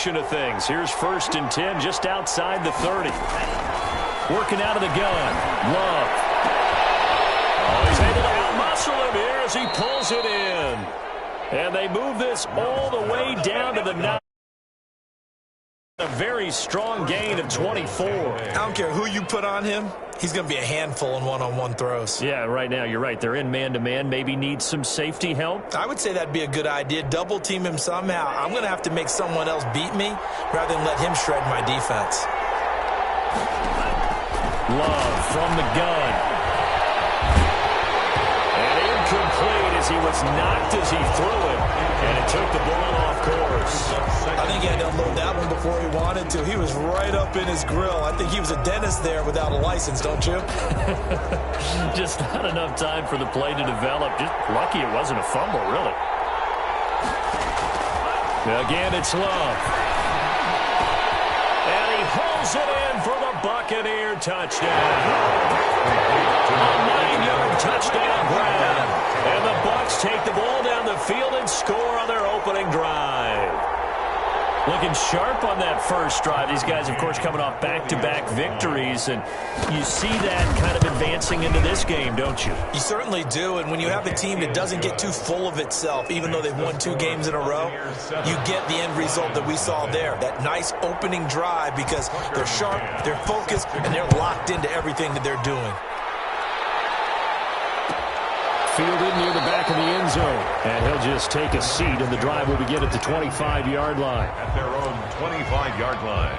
direction of things. Here's 1st and 10 just outside the 30. Working out of the gun. Love. Oh, he's able to outmuscle him here as he pulls it in. And they move this all the way down to the 9. A very strong gain of 24. I don't care who you put on him. He's going to be a handful in one-on-one throws. Yeah, right now, you're right. They're in man-to-man. Maybe need some safety help. I would say that'd be a good idea. Double-team him somehow. I'm going to have to make someone else beat me rather than let him shred my defense. Love from the gun. And incomplete as he was knocked as he threw it. And it took the ball off course. I think he had to unload that one before he wanted to. He was right up in his grill. I think he was a dentist there without a license, don't you? Just not enough time for the play to develop. Just lucky it wasn't a fumble, really. Again, it's Love. And he pulls it in for the Buccaneer touchdown. A 9-yard touchdown grab. And the Bucs take the ball down the field and score on their opening drive. Looking sharp on that first drive. These guys, of course, coming off back-to-back victories, and you see that kind of advancing into this game, don't you? You certainly do, and when you have a team that doesn't get too full of itself, even though they've won 2 games in a row, you get the end result that we saw there, that nice opening drive, because they're sharp, they're focused, and they're locked into everything that they're doing. Fielded near the back of the end zone. And he'll just take a seat, and the drive will begin at the 25-yard line. At their own 25-yard line.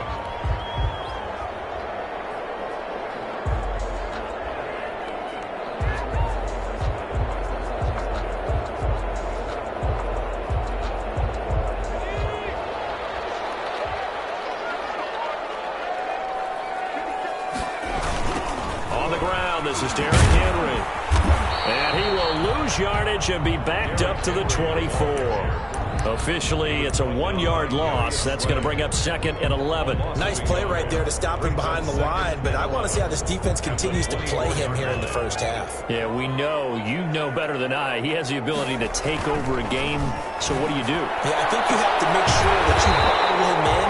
On the ground, this is Derrick Henry. And he will lose yardage and be backed up to the 24. Officially, it's a 1-yard loss. That's going to bring up 2nd and 11. Nice play right there to stop him behind the line, but I want to see how this defense continues to play him here in the first half. Yeah, we know. You know better than I. He has the ability to take over a game. So what do you do? Yeah, I think you have to make sure that you bottle him in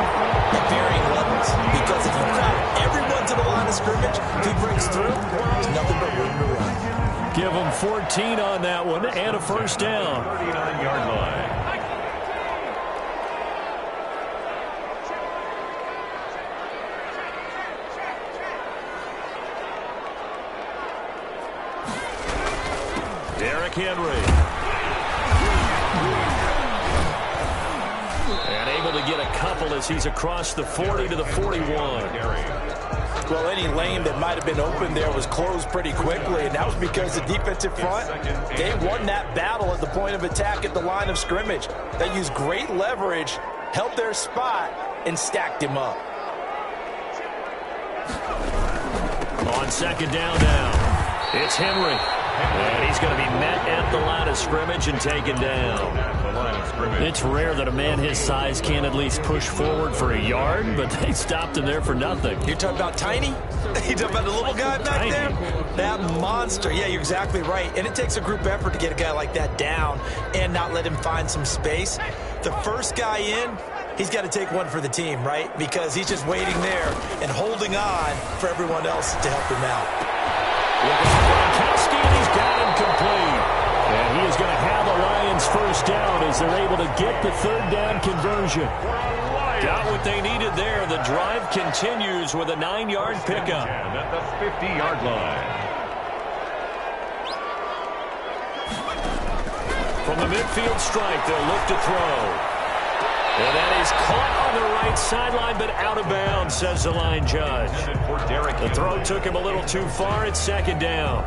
at varying levels, because if you crowd everyone to the line of scrimmage, if he breaks through, there's nothing but room to run. Give him 14 on that one and a first down. 39-yard line. Derrick Henry. And able to get a couple as he's across the 40 to the 41. Well, any lane that might have been open there was closed pretty quickly, and that was because the defensive front, they won that battle at the point of attack at the line of scrimmage. They used great leverage, held their spot, and stacked him up. On 2nd down now, it's Henry. And he's going to be met at the line of scrimmage and taken down. It's rare that a man his size can at least push forward for a yard, but they stopped him there for nothing. You're talking about Tiny? You're talking about the little guy back there? That monster. Yeah, you're exactly right. And it takes a group effort to get a guy like that down and not let him find some space. The first guy in, he's got to take one for the team, right? Because he's just waiting there and holding on for everyone else to help him out. Gronkowski, and he's got him complete. And he is going to have the Lions first down as they're able to get the 3rd down conversion. Got what they needed there. The drive continues with a 9-yard pickup. At the 50-yard line. From the midfield strike, they'll look to throw. And that is caught on the right sideline, but out of bounds, says the line judge. The throw took him a little too far. It's 2nd down.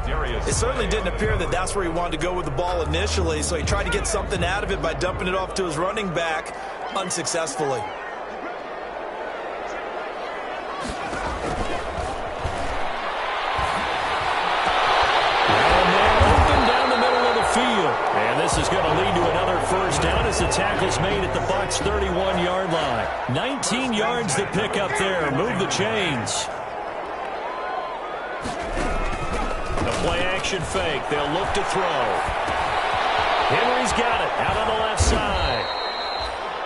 It certainly didn't appear that that's where he wanted to go with the ball initially, so he tried to get something out of it by dumping it off to his running back unsuccessfully. And this is going to lead to another first down as the tackle's made at the Bucs' 31-yard line. 19 yards to pick up there. Move the chains. The play-action fake. They'll look to throw. Henry's got it out on the left side.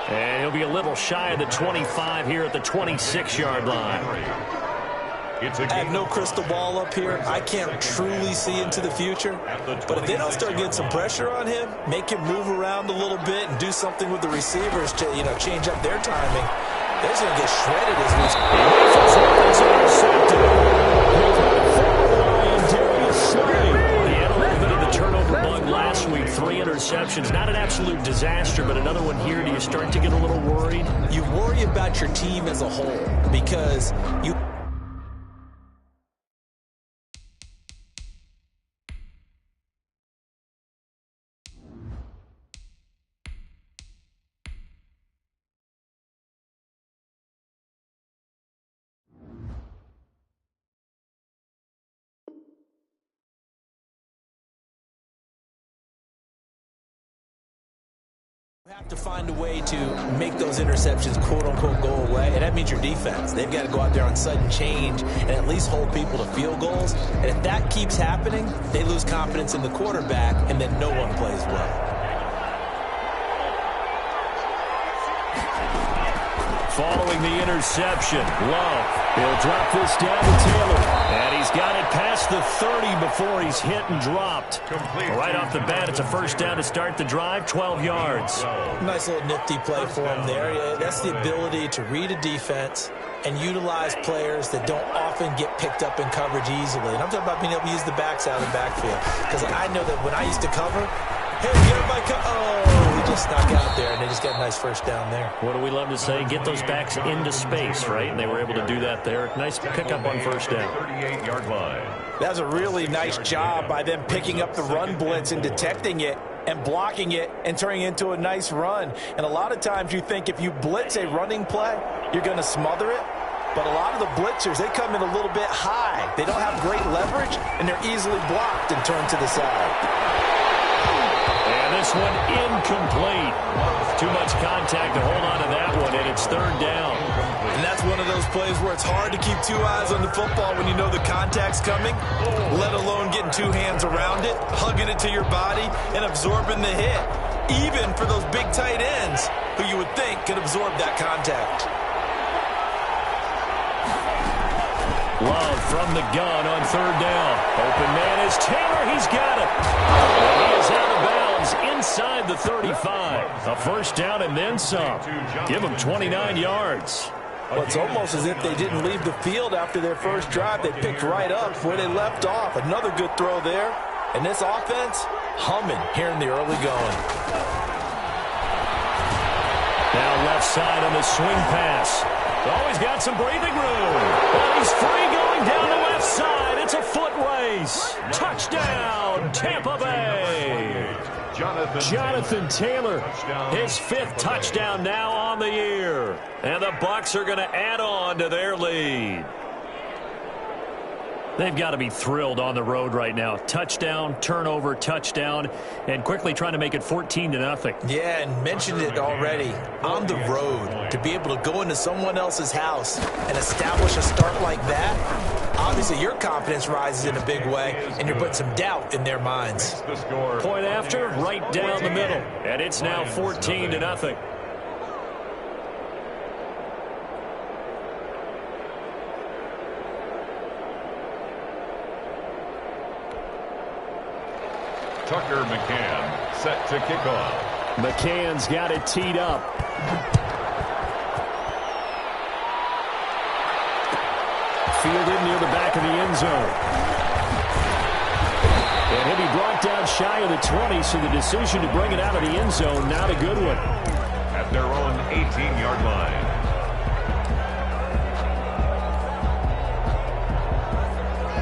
And he'll be a little shy of the 25 here at the 26-yard line. I have no crystal ball up here. I can't truly see into the future. But if they don't start getting some pressure on him, make him move around a little bit and do something with the receivers to, change up their timing, they're going to get shredded as He had a little bit of the turnover bug last week. 3 interceptions. Not an absolute disaster, but another one here. Do you start to get a little worried? You worry about your team as a whole because you... have to find a way to make those interceptions, quote-unquote, go away, and that means your defense. They've got to go out there on sudden change and at least hold people to field goals. And if that keeps happening, they lose confidence in the quarterback, and then no one plays well. Following the interception, Love. He'll drop this down to Taylor. And he's got it past the 30 before he's hit and dropped. Right off the bat, it's a first down to start the drive, 12 yards. Nice little nifty play for him there. Yeah, that's the ability to read a defense and utilize players that don't often get picked up in coverage easily. And I'm talking about being able to use the backs out of the backfield. Because I know that when I used to cover, hey, get my he just snuck out there, and they just got a nice first down there. What do we love to say? Get those backs into space, right? And they were able to do that there. Nice pickup on first down. 38-yard line. That was a really nice job by them picking up the run blitz and detecting it and blocking it and turning it into a nice run. And a lot of times you think if you blitz a running play, you're going to smother it. But a lot of the blitzers, they come in a little bit high. They don't have great leverage, and they're easily blocked and turned to the side. And this one incomplete. Too much contact to hold on to that one, and it's third down. And that's one of those plays where it's hard to keep 2 eyes on the football when you know the contact's coming, let alone getting 2 hands around it, hugging it to your body, and absorbing the hit, even for those big tight ends who you would think could absorb that contact. Love from the gun on third down. Open man is Taylor. He's got it. And he is out of bounds inside the 35. A first down and then some. Give him 29 yards. Well, it's almost as if they didn't leave the field after their first drive. They picked right up where they left off. Another good throw there. And this offense, humming here in the early going. Now left side on the swing pass. Oh, he's got some breathing room. Well, he's free going down the left side. It's a foot race. Touchdown, Tampa Bay. Jonathan Taylor, his 5th touchdown now on the year. And the Bucs are going to add on to their lead. They've got to be thrilled on the road right now. Touchdown, turnover, touchdown, and quickly trying to make it 14-0. Yeah, and mentioned it already. On the road, to be able to go into someone else's house and establish a start like that, obviously your confidence rises in a big way, and you're putting some doubt in their minds. Point after, right down the middle, and it's now 14-0. Tucker McCann set to kick off. McCann's got it teed up. Fielded near the back of the end zone. And he'll be brought down shy of the 20, so the decision to bring it out of the end zone, not a good one. At their own 18-yard line.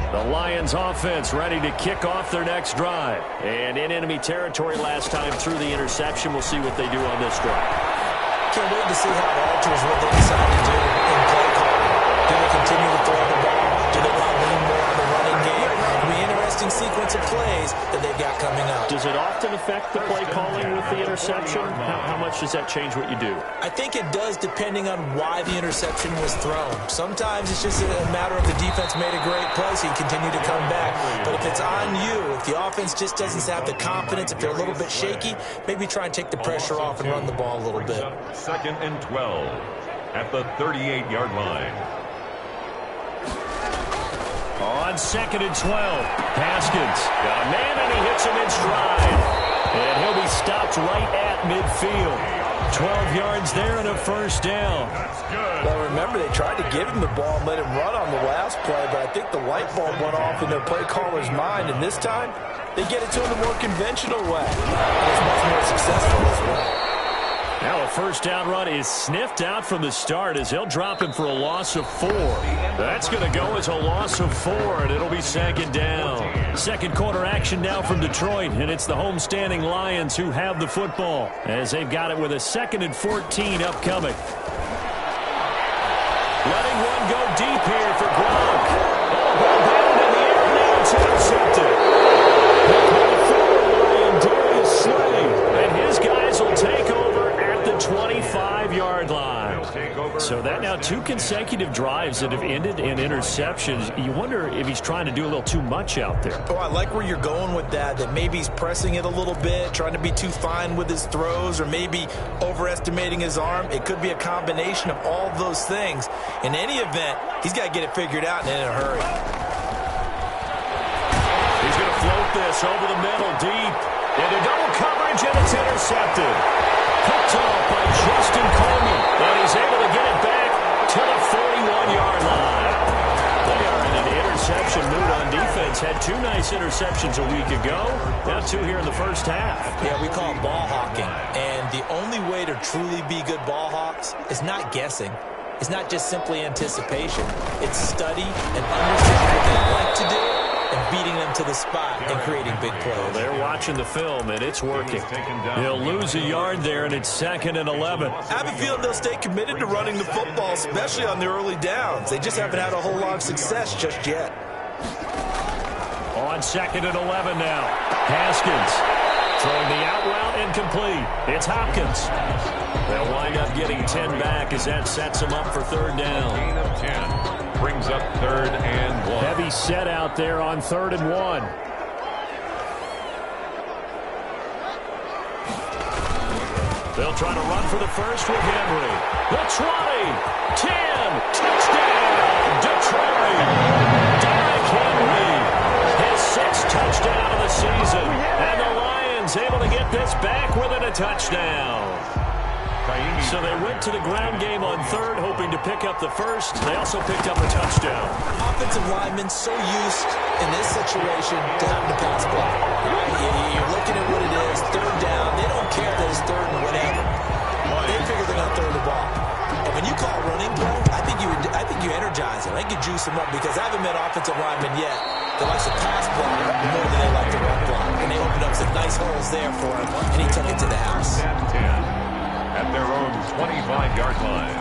The Lions offense ready to kick off their next drive. And in enemy territory last time through the interception. We'll see what they do on this drive. Can't wait to see how it alters what they decide to do in play calling. Do they continue to throw the ball? Do they want to lean more on the running game? It'll be an interesting sequence of plays that they've got spot coming up. Does it often affect the play calling with the interception? How much does that change what you do? I think it does depending on why the interception was thrown. Sometimes it's just a matter of the defense made a great play, so you continue to come back. But if it's on you, if the offense just doesn't have the confidence, if they're a little bit shaky, maybe try and take the pressure off and run the ball a little bit. 2nd and 12 at the 38-yard line. On 2nd and 12, Haskins got a man and he hits him in stride. And he'll be stopped right at midfield. 12 yards there and a first down. Well, remember, they tried to give him the ball and let him run on the last play, but I think the light bulb went off in their play caller's mind, and this time they get it to him the more conventional way. And it's much more successful as well. Now a first down run is sniffed out from the start as they'll drop him for a loss of 4. That's going to go as a loss of 4, and it'll be 2nd down. Second quarter action now from Detroit, and it's the homestanding Lions who have the football as they've got it with a 2nd and 14 upcoming. Letting one go deep here for Gronk. Oh, ball batted in the air, now it's intercepted. Darius Slay, and his guys will take over at the 25-yard line. So that now 2 consecutive drives that have ended in interceptions. You wonder if he's trying to do a little too much out there. Oh, I like where you're going with that maybe he's pressing it a little bit, trying to be too fine with his throws, or maybe overestimating his arm. It could be a combination of all those things. In any event, he's got to get it figured out and in a hurry. He's going to float this over the middle deep. Into double coverage, and it's intercepted. Picked off by Justin Coleman, and he's able to get it back to the 41-yard line. They are in an interception mood on defense. Had 2 nice interceptions a week ago. Now 2 here in the first half. Yeah, we call it ball hawking. And the only way to truly be good ball hawks is not guessing. It's not just simply anticipation. It's study and understanding what they like to do and beating them to the spot and creating big plays. Well, they're watching the film, and it's working. They'll lose a yard there, and it's 2nd and 11. I have a feeling they'll stay committed to running the football, especially on the early downs. They just haven't had a whole lot of success just yet. On 2nd and 11 now. Haskins throwing the out route incomplete. It's Hopkins. They'll wind up getting 10 back as that sets them up for 3rd down. Gain of 10. Brings up 3rd and 1. Heavy set out there on 3rd and 1. They'll try to run for the first with Henry. The 20, 10, touchdown, Detroit. Derrick Henry, his 6th touchdown of the season. And the Lions able to get this back within a touchdown. So they went to the ground game on 3rd, hoping to pick up the first. They also picked up a touchdown. Offensive linemen so used in this situation to having to pass block. You're looking at what it is, 3rd down. They don't care that it's 3rd and whatever. They figure they're going to throw the ball. And when you call running play, I think you energize them. I think you juice them up, because I haven't met offensive linemen yet that likes to pass block more than they like to run block. And they opened up some nice holes there for him, and he took it to the house. 10. At their own 25-yard line.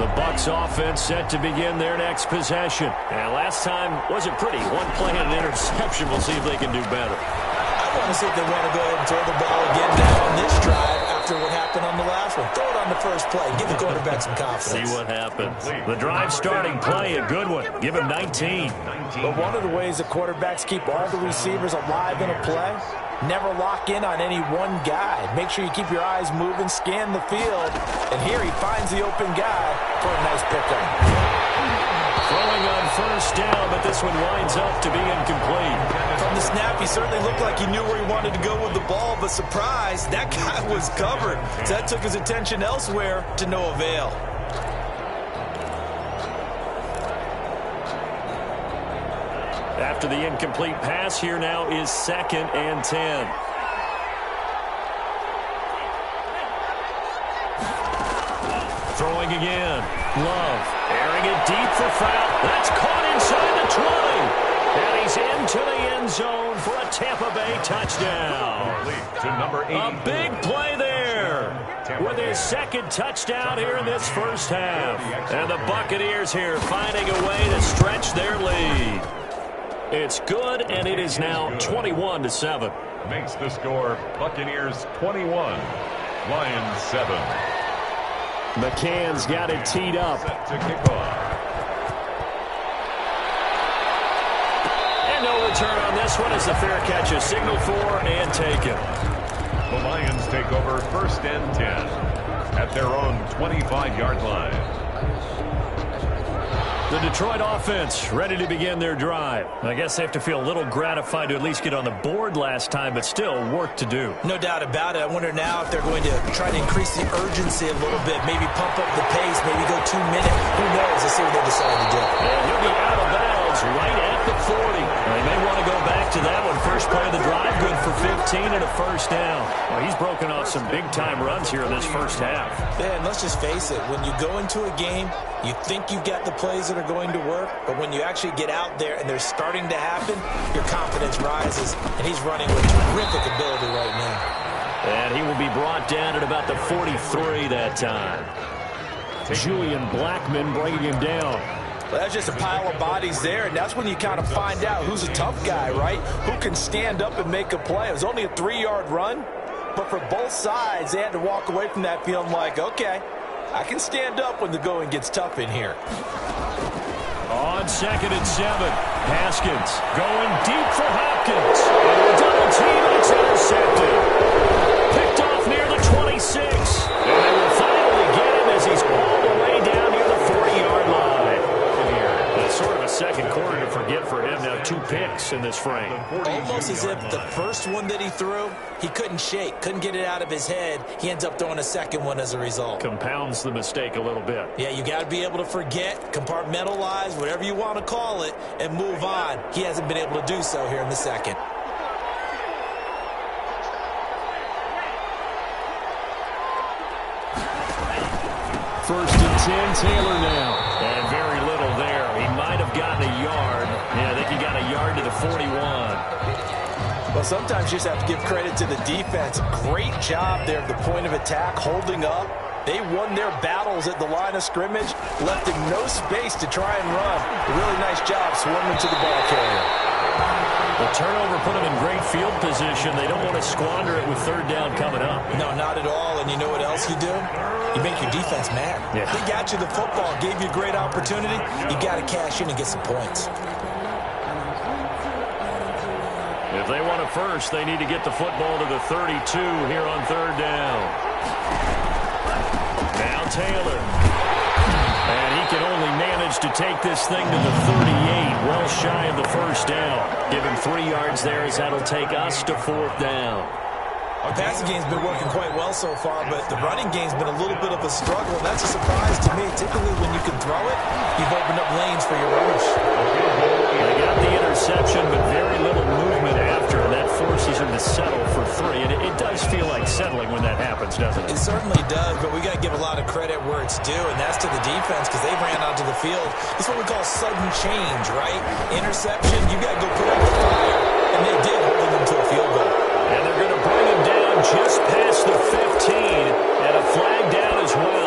The Bucs offense set to begin their next possession. And last time wasn't pretty. 1 play and an interception. We'll see if they can do better. I want to see if they want to go ahead and throw the ball again now on this drive after what happened on the last one. Throw it on the first play. Give the quarterback some confidence. See what happens. The drive starting play, a good one. Give him 19. But one of the ways the quarterbacks keep all the receivers alive in a play, never lock in on any one guy. Make sure you keep your eyes moving, scan the field. And here he finds the open guy for a nice pickup. Throwing on first down, but this one winds up to be incomplete. From the snap, he certainly looked like he knew where he wanted to go with the ball, but surprise, that guy was covered. So that took his attention elsewhere to no avail. After the incomplete pass, here now is 2nd and 10. Throwing again. Love airing it deep for foul. That's caught inside the 20. And he is into the end zone for a Tampa Bay touchdown. To number 80. A big play there with his second touchdown here in this first half. And the Buccaneers here finding a way to stretch their lead. It's good, and it is now 21-7. Makes the score Buccaneers 21, Lions 7. McCann's got it teed up. Set to kick off. And no return on this one as the fair catch is signaled for and taken. The Lions take over 1st and 10 at their own 25-yard line. The Detroit offense ready to begin their drive. I guess they have to feel a little gratified to at least get on the board last time, but still work to do. No doubt about it. I wonder now if they're going to try to increase the urgency a little bit, maybe pump up the pace, maybe go 2 minutes. Who knows? Let's see what they decide to do. And he'll be out of bounds right at the 40. They may want to go back to that one. First play of the drive, good for 15 and a first down. Well, he's broken off some big-time runs here in this first half. Yeah, and let's just face it. When you go into a game, you think you've got the plays that are going to work, but when you actually get out there and they're starting to happen, your confidence rises, and he's running with terrific ability right now. And he will be brought down at about the 43 that time. Julian Blackmon bringing him down. Well, that's just a pile of bodies there, and that's when you kind of find out who's a tough guy, right? Who can stand up and make a play. It was only a 3-yard run, but for both sides, they had to walk away from that feeling like, okay, I can stand up when the going gets tough in here. On 2nd and 7, Haskins going deep for Hopkins. And a double team, and it's intercepted. Picked off near the 26. And they will finally get him as he's all the way down near the 40-yard line. That's sort of a second quarter to forget for him. Now 2 picks in this frame. Almost as if the first one that he threw, he couldn't shake, couldn't get it out of his head. He ends up throwing a second one as a result. Compounds the mistake a little bit. Yeah, you got to be able to forget, compartmentalize, whatever you want to call it, and move on. He hasn't been able to do so here in the second. First and 10, Taylor now. And very little there. He might have gotten a yard. Yeah, I think he got a yard to the 41. Well, sometimes you just have to give credit to the defense. Great job there at the point of attack, holding up. They won their battles at the line of scrimmage, left him no space to try and run. A really nice job swarming to the ball carrier. The turnover put them in great field position. They don't want to squander it with 3rd down coming up. No, not at all. And you know what else you do? You make your defense mad. Yeah. They got you the football, gave you a great opportunity. You got to cash in and get some points. If they want a first, they need to get the football to the 32 here on 3rd down. Now Taylor. And he can only manage to take this thing to the 38, well shy of the first down. Give him 3 yards there as that'll take us to 4th down. Our passing game's been working quite well so far, but the running game's been a little bit of a struggle, and that's a surprise to me. Typically, when you can throw it, you've opened up lanes for your runners. They got the interception, but very little movement after, and that forces him to settle for 3. And it does feel like settling when that happens, doesn't it? It certainly does, but we got to give a lot of credit where it's due, and that's to the defense because they ran onto the field. It's what we call sudden change, right? Interception, you got to go put out the fire, and they did, holding them to a field goal. And they're going to bring him down just past the 15, and a flag down as well.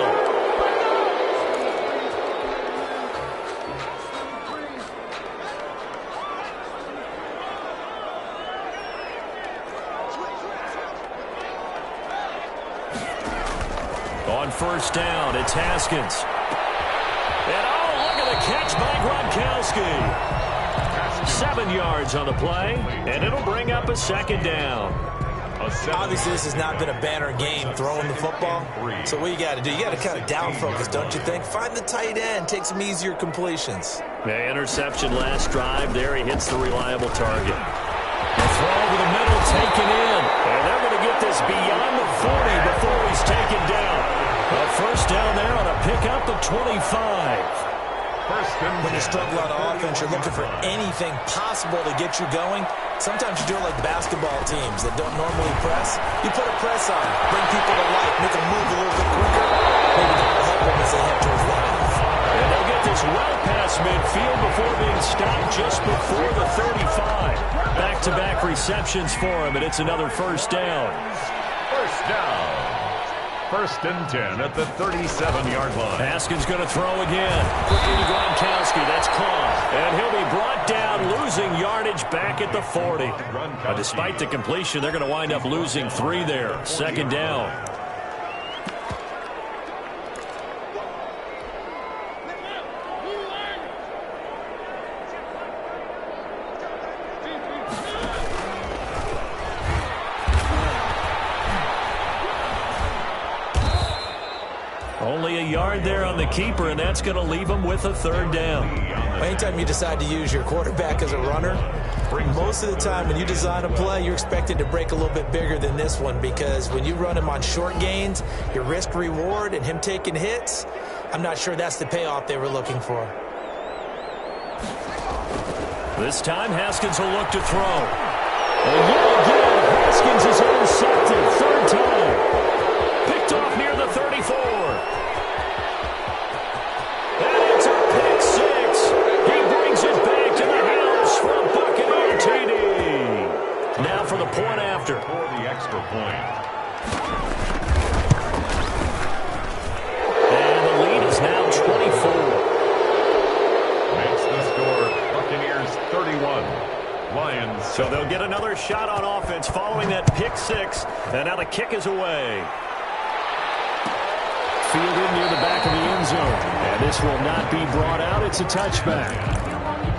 On 1st down, it's Haskins. And look at the catch by Gronkowski. 7 yards on the play, and it'll bring up a 2nd down. Obviously, this has not been a banner game throwing the football. So what you got to do, you got to kind of down focus, don't you think? Find the tight end, take some easier completions. The interception last drive there. He hits the reliable target. The throw over the middle taken in. And they're going to get this beyond the 40 before he's taken down. A 1st down there on a pickup of 25. When you struggle on offense, you're looking for anything possible to get you going. Sometimes you do it like basketball teams that don't normally press. You put a press on, bring people to life, make them move a little bit quicker. Maybe that'll help them as they head towards that half. And they'll get this well past midfield before being stopped just before the 35. Back-to-back receptions for him, and it's another first down. First down. First and 10 at the 37-yard line. Haskins going to throw again. Quickly to Gronkowski. That's caught. And he'll be brought down, losing yardage back at the 40. Despite the completion, they're going to wind up losing 3 there. Second down. Only a yard there on the keeper, and that's going to leave him with a third down. Anytime you decide to use your quarterback as a runner, most of the time when you design a play, you're expected to break a little bit bigger than this one, because when you run him on short gains, your risk-reward and him taking hits, I'm not sure that's the payoff they were looking for. This time, Haskins will look to throw. And yet again, Haskins is intercepted. Third time. Picked off near the 34. And it's a pick six. He brings it back to the house from Buccaneer TD. Now for the point after. For the extra point. And the lead is now 24. Makes the score Buccaneers 31. Lions. So they'll get another shot on offense following that pick six. And now the kick is away. Fielded near the back of the end zone. And this will not be brought out. It's a touchback.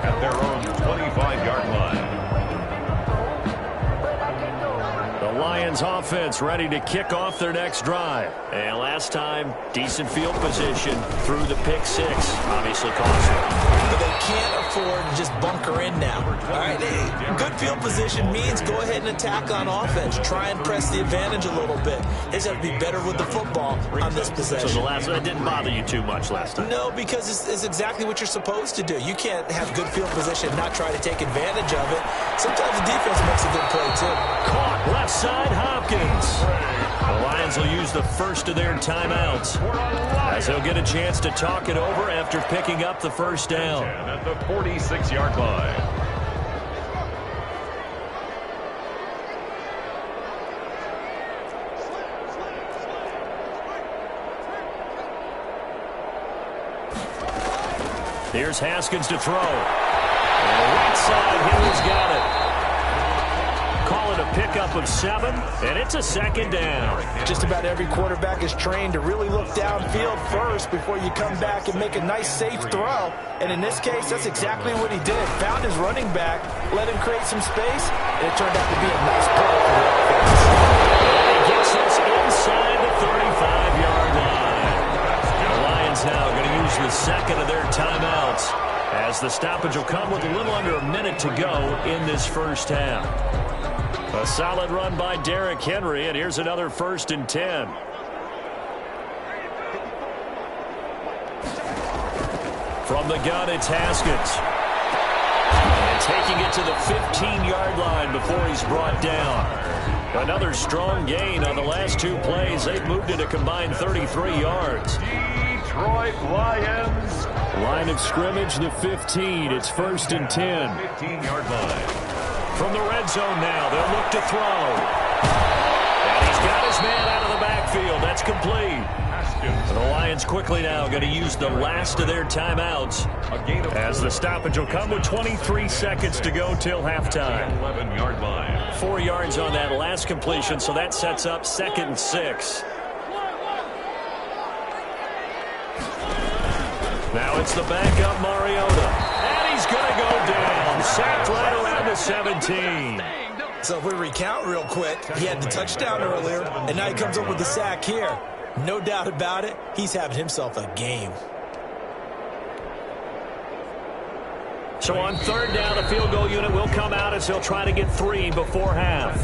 At their own 25-yard line. The Lions offense ready to kick off their next drive. And last time, decent field position through the pick six. Obviously costly. But they can't afford to just bunker in now. All right, good field position means go ahead and attack on offense. Try and press the advantage a little bit. They just have to be better with the football on this possession. So that didn't bother you too much last time? No, because it's exactly what you're supposed to do. You can't have good field position and not try to take advantage of it. Sometimes the defense makes a good play, too. Caught left side, Hopkins. The Lions will use the first of their timeouts as they'll get a chance to talk it over after picking up the first down. At the 46-yard line. Here's Haskins to throw. Right side, Hill's got it. Call it a pickup of 7, and it's a second down. Just about every quarterback is trained to really look downfield first before you come back and make a nice, safe throw. And in this case, that's exactly what he did. Found his running back, let him create some space, and it turned out to be a nice play for the offense. And he gets us inside the 35-yard line. The Lions now going to use the second of their timeouts as the stoppage will come with a little under a minute to go in this first half. A solid run by Derrick Henry, and here's another 1st and 10. From the gun, it's Haskins. And taking it to the 15-yard line before he's brought down. Another strong gain on the last 2 plays. They've moved it a combined 33 yards. Detroit Lions. Line of scrimmage, the 15. It's 1st and 10. 15-yard line. From the red zone now, they'll look to throw. And he's got his man out of the backfield. That's complete. The Lions quickly now going to use the last of their timeouts as the stoppage will come with 23 seconds to go till halftime. 11-yard line. 4 yards on that last completion, so that sets up 2nd and 6. Now it's the backup Mariota. And he's going to go down. Sacked right around the 17. So if we recount real quick, he had the touchdown earlier, and now he comes up with the sack here. No doubt about it, he's having himself a game. So on 3rd down, the field goal unit will come out as he'll try to get 3 before half.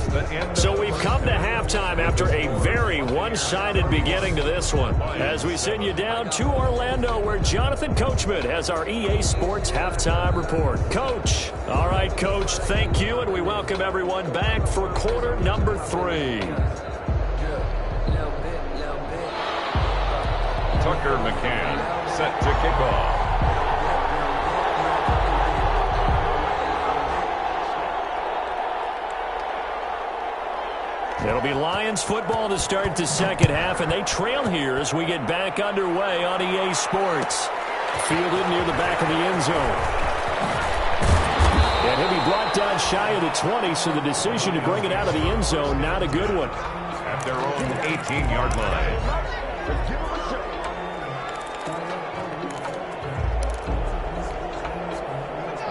So we've come to halftime after a very one-sided beginning to this one. As we send you down to Orlando, where Jonathan Coachman has our EA Sports halftime report. Coach. All right, Coach, thank you, and we welcome everyone back for quarter number 3. Tucker McCann set to kick off. Lions football to start the second half, and they trail here as we get back underway on EA Sports. Fielded near the back of the end zone. And he'll be brought down shy of the 20, so the decision to bring it out of the end zone, not a good one. At their own 18-yard line.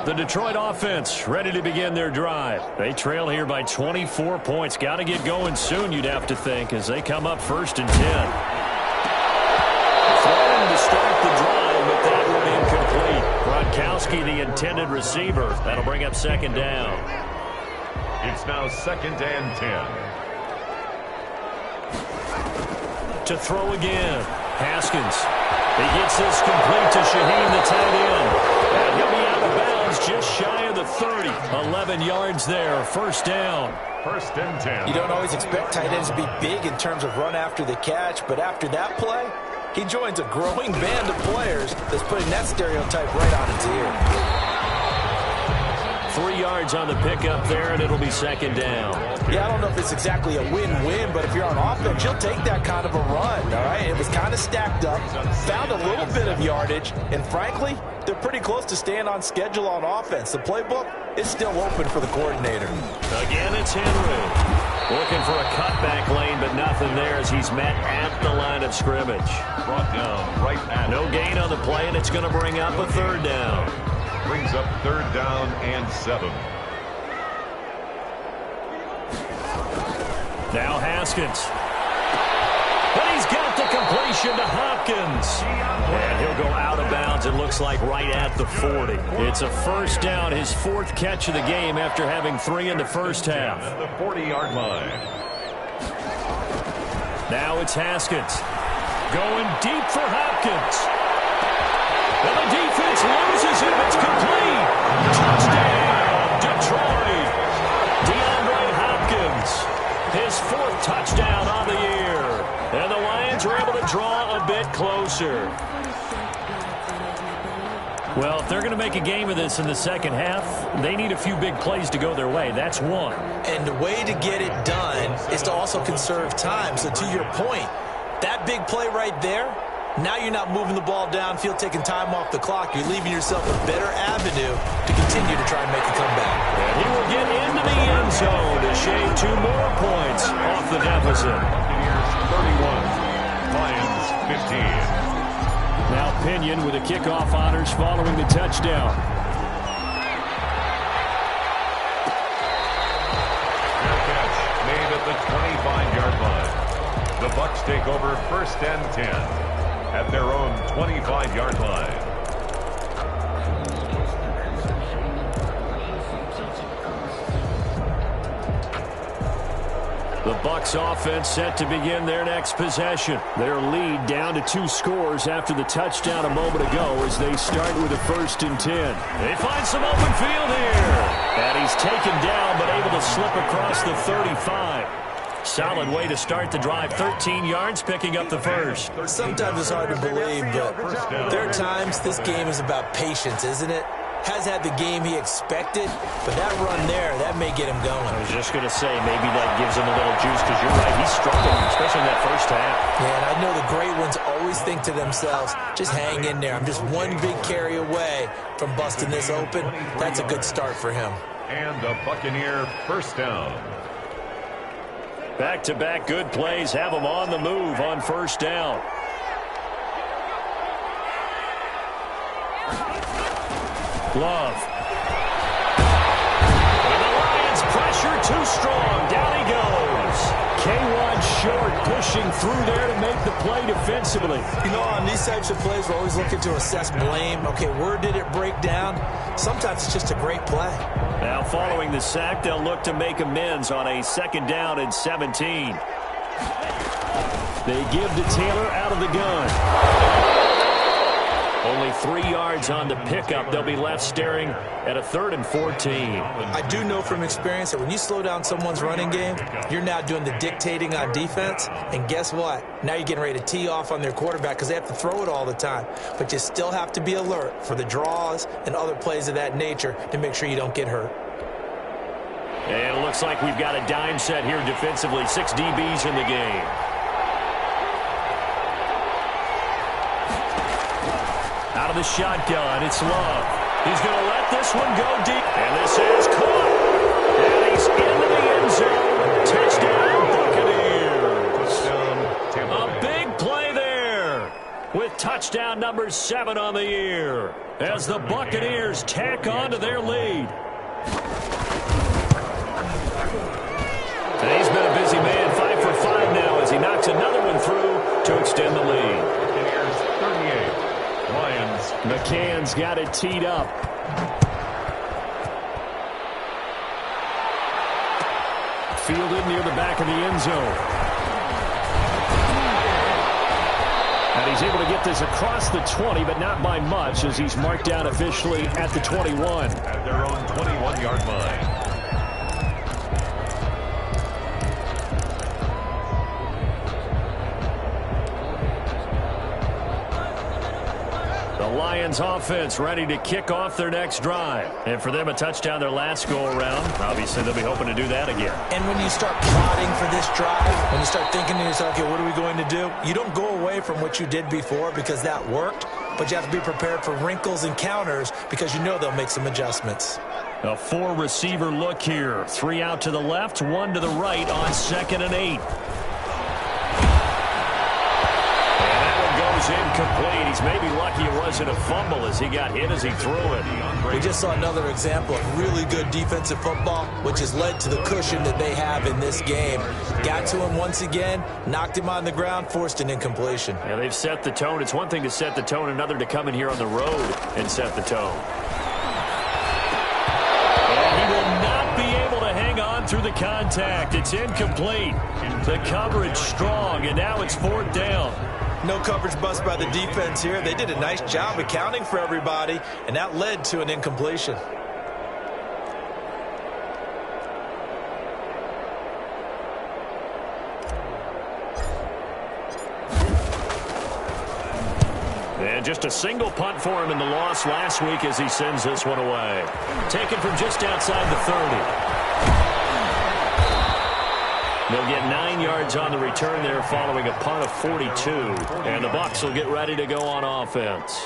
The Detroit offense ready to begin their drive. They trail here by 24 points. Got to get going soon, you'd have to think, as they come up 1st and 10. Throwing to start the drive, but that one incomplete. Gronkowski, the intended receiver. That'll bring up 2nd down. It's now 2nd and 10. To throw again. Haskins. He gets this complete to Shaheem, the tight end. And he'll be out of bounds just shy of the 30. 11 yards there. 1st down. 1st and 10. You don't always expect tight ends to be big in terms of run after the catch, but after that play, he joins a growing band of players that's putting that stereotype right on its ear. 3 yards on the pickup there, and it'll be 2nd down. Yeah, I don't know if it's exactly a win-win, but if you're on offense, you'll take that kind of a run, all right? It was kind of stacked up, found a little bit of yardage, and frankly, they're pretty close to staying on schedule on offense. The playbook is still open for the coordinator. Again, it's Henry. Looking for a cutback lane, but nothing there as he's met at the line of scrimmage. Brought down right at No gain on the play, and it's going to bring up a 3rd down. Brings up 3rd down and 7. Now Haskins. But he's got the completion to Hopkins. And he'll go out of bounds, it looks like, right at the 40. It's a 1st down, his 4th catch of the game after having 3 in the first half. At the 40-yard line. Now it's Haskins. Going deep for Hopkins. And the defense loses him. It's complete. Touchdown, Detroit. DeAndre Hopkins. His 4th touchdown on the year. And the Lions are able to draw a bit closer. Well, if they're going to make a game of this in the second half, they need a few big plays to go their way. That's one. And the way to get it done is to also conserve time. So to your point, that big play right there, now you're not moving the ball downfield, taking time off the clock. You're leaving yourself a better avenue to continue to try and make a comeback. And he will get into the end zone to shave 2 more points off the deficit. Buccaneers 31, Lions 15. Now Pinion with the kickoff honors following the touchdown. Fair catch made at the 25-yard line. The Bucs take over 1st and 10. At their own 25-yard line. The Bucs offense set to begin their next possession. Their lead down to 2 scores after the touchdown a moment ago as they start with a 1st and 10. They find some open field here. And he's taken down but able to slip across the 35. Solid way to start the drive. 13 yards, picking up the 1st. Sometimes it's hard to believe, but there are times this game is about patience, isn't it? Has had the game he expected, but that run there, that may get him going. I was just going to say, maybe that gives him a little juice, because you're right, he's struggling, especially in that first half. Yeah, and I know the great ones always think to themselves, just hang in there. I'm just one big carry away from busting this open. That's a good start for him. And a Buccaneer 1st down. Back-to-back good plays have them on the move on 1st down. Love. And the Lions pressure too strong. Down he goes. K1 short pushing through there to make the play defensively. You know, on these types of plays, we're always looking to assess blame. Okay, where did it break down? Sometimes it's just a great play. Now following the sack, they'll look to make amends on a 2nd down and 17. They give to Taylor out of the gun. Only 3 yards on the pickup. They'll be left staring at a 3rd and 14. I do know from experience that when you slow down someone's running game, you're now doing the dictating on defense. And guess what? Now you're getting ready to tee off on their quarterback because they have to throw it all the time. But you still have to be alert for the draws and other plays of that nature to make sure you don't get hurt. And it looks like we've got a dime set here defensively. 6 DBs in the game. Out of the shotgun, it's Love. He's going to let this one go deep. And this is caught. And he's into the end zone. Touchdown, Buccaneers. A big play there with touchdown number 7 on the year as the Buccaneers tack on to their lead. And he's been a busy man, 5 for 5 now as he knocks another one through to extend the lead. Buccaneers 38, Lions. McCann's got it teed up. Fielded near the back of the end zone. And he's able to get this across the 20, but not by much as he's marked down officially at the 21. At their own 21-yard line. The Lions offense ready to kick off their next drive. And for them, a touchdown their last go-around. Obviously, they'll be hoping to do that again. And when you start plotting for this drive, when you start thinking to yourself, okay, what are we going to do? You don't go away from what you did before because that worked, but you have to be prepared for wrinkles and counters because you know they'll make some adjustments. A 4-receiver look here. 3 out to the left, 1 to the right on 2nd and 8. Incomplete. He's maybe lucky it wasn't a fumble as he got hit as he threw it. We just saw another example of really good defensive football, which has led to the cushion that they have in this game. Got to him once again, knocked him on the ground, forced an incompletion. Yeah, they've set the tone. It's one thing to set the tone, another to come in here on the road and set the tone. And he will not be able to hang on through the contact. It's incomplete. The coverage strong, and now it's 4th down. No coverage bust by the defense here. They did a nice job accounting for everybody, and that led to an incompletion. And just a single punt for him in the loss last week as he sends this one away. Taken from just outside the 30. They'll get 9 yards on the return there following a punt of 42. And the Bucs will get ready to go on offense.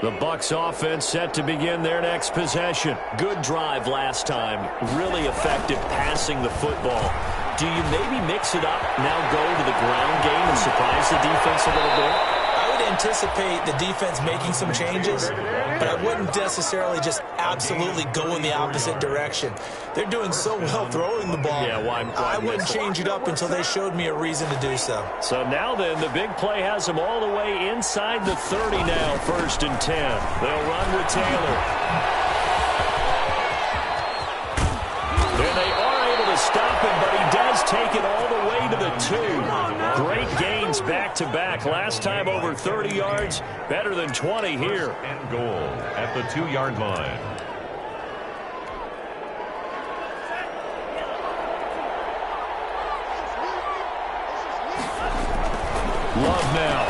The Bucs offense set to begin their next possession. Good drive last time. Really effective passing the football. Do you maybe mix it up, now go to the ground game and surprise the defense a little bit? I would anticipate the defense making some changes, but I wouldn't necessarily just absolutely go in the opposite direction. They're doing so well throwing the ball. Yeah, why I wouldn't change it up until they showed me a reason to do so. So now then, the big play has them all the way inside the 30 now, 1st and 10. They'll run with Taylor. And they are able to stop him, but he does take it all the way to the 2. Great gains back-to-back. Last time over 30 yards, better than 20 here. And goal at the 2-yard line. Love now.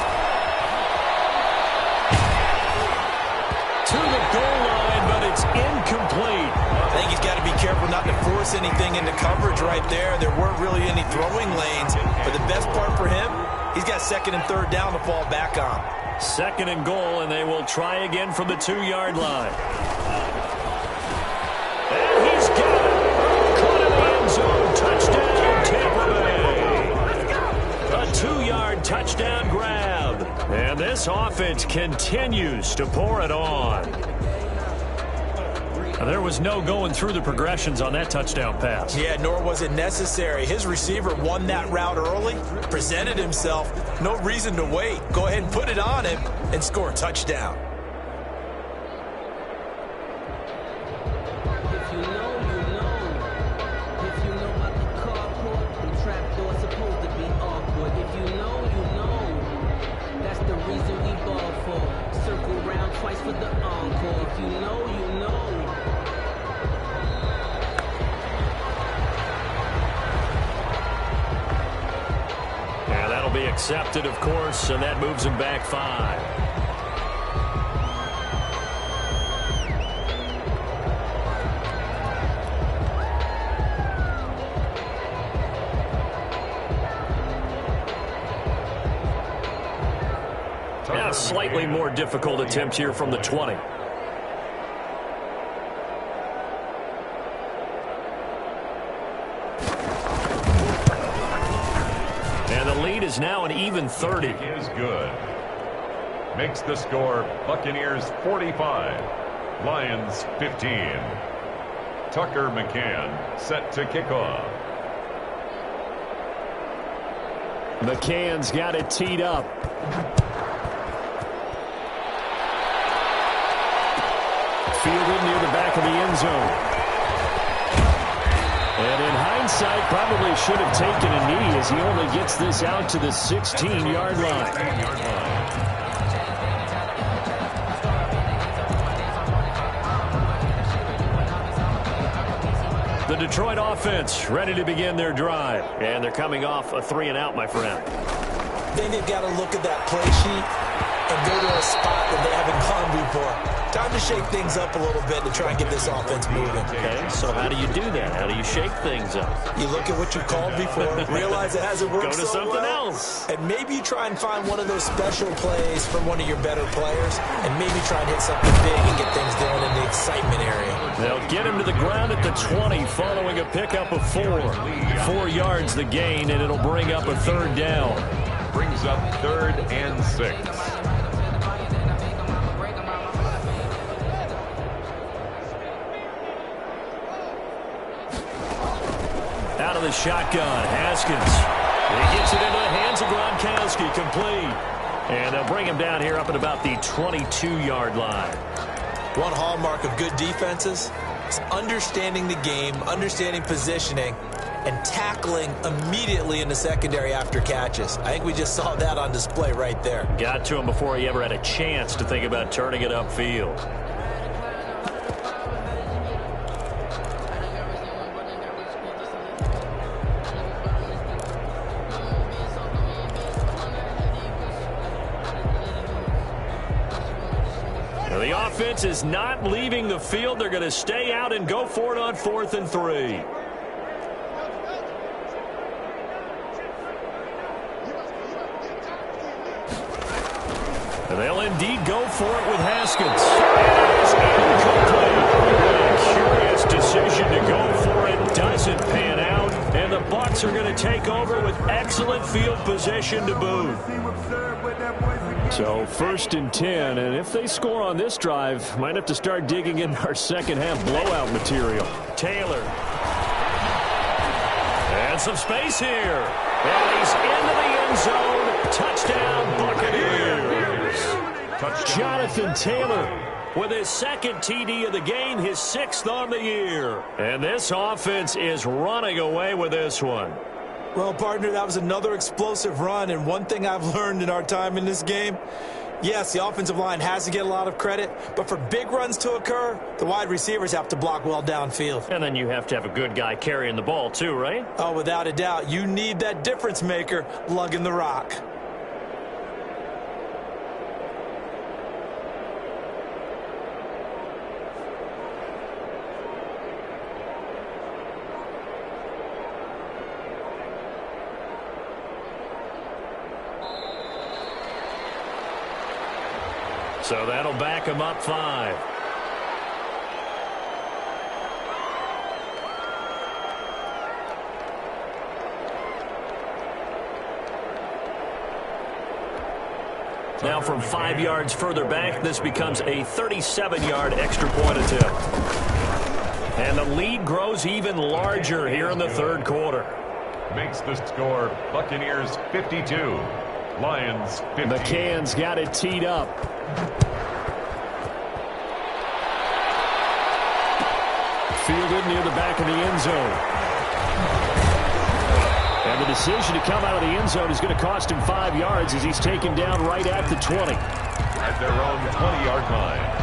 To the goal line, but it's incomplete. I think he's got to be careful not to force anything into coverage right there. There weren't really any throwing lanes. But the best part for him, he's got 2nd and 3rd down to fall back on. 2nd and goal, and they will try again from the 2-yard line. And he's got it. Caught in the end zone. Touchdown, Tampa Bay. A 2-yard touchdown grab. And this offense continues to pour it on. There was no going through the progressions on that touchdown pass. Yeah, nor was it necessary. His receiver won that route early, presented himself. No reason to wait. Go ahead and put it on him and score a touchdown. If you know, you know. If you know about the carport, the trapdoor supposed to be awkward. If you know, you know. That's the reason we ball for. Circle round twice for the encore. If you know, you know. Be accepted, of course, and that moves him back 5. slightly more difficult attempt here from the 20. And the lead is now an even 30. Is good. Makes the score Buccaneers 45, Lions 15. Tucker McCann set to kick off. McCann's got it teed up. Fielded near the back of the end zone. And in hindsight, probably should have taken a knee as he only gets this out to the 16-yard line. The Detroit offense ready to begin their drive. And they're coming off a 3-and-out, my friend. Then they've got to look at that play sheet and go to a spot that they haven't gone before. Time to shake things up a little bit to try and get this offense moving. Okay, so how do you do that? How do you shake things up? You look at what you called before, realize it hasn't worked Go to so something well, else. and maybe you try and find one of those special plays from one of your better players, and maybe try and hit something big and get things going in the excitement area. They'll get him to the ground at the 20 following a pickup of 4. 4 yards the gain, and it'll bring up a 3rd down. Brings up 3rd and 6. Out of the shotgun, Haskins. He gets it into the hands of Gronkowski, complete. And they'll bring him down here up at about the 22-yard line. One hallmark of good defenses is understanding the game, understanding positioning, and tackling immediately in the secondary after catches. I think we just saw that on display right there. Got to him before he ever had a chance to think about turning it upfield. The offense is not leaving the field. They're going to stay out and go for it on 4th and 3. And they'll indeed go for it with Haskins. Curious decision to go for it. Doesn't pan out. And the Bucs are going to take over with excellent field position to boot. So 1st and 10, and if they score on this drive, might have to start digging in our second-half blowout material. Taylor. And some space here. And he's into the end zone. Touchdown, Buccaneers. Touchdown. Jonathan Taylor with his 2nd TD of the game, his 6th on the year. And this offense is running away with this one. Well, partner, that was another explosive run, and one thing I've learned in our time in this game, yes, the offensive line has to get a lot of credit, but for big runs to occur, the wide receivers have to block well downfield. And then you have to have a good guy carrying the ball too, right? Oh, without a doubt. You need that difference maker lugging the rock. So that'll back him up 5. Now from 5 yards further back, this becomes a 37-yard extra point attempt. And the lead grows even larger here in the 3rd quarter. Makes the score Buccaneers 52, Lions 50. McCann's got it teed up. Fielded near the back of the end zone. And the decision to come out of the end zone is going to cost him 5 yards as he's taken down right at the 20. At their own 20-yard line.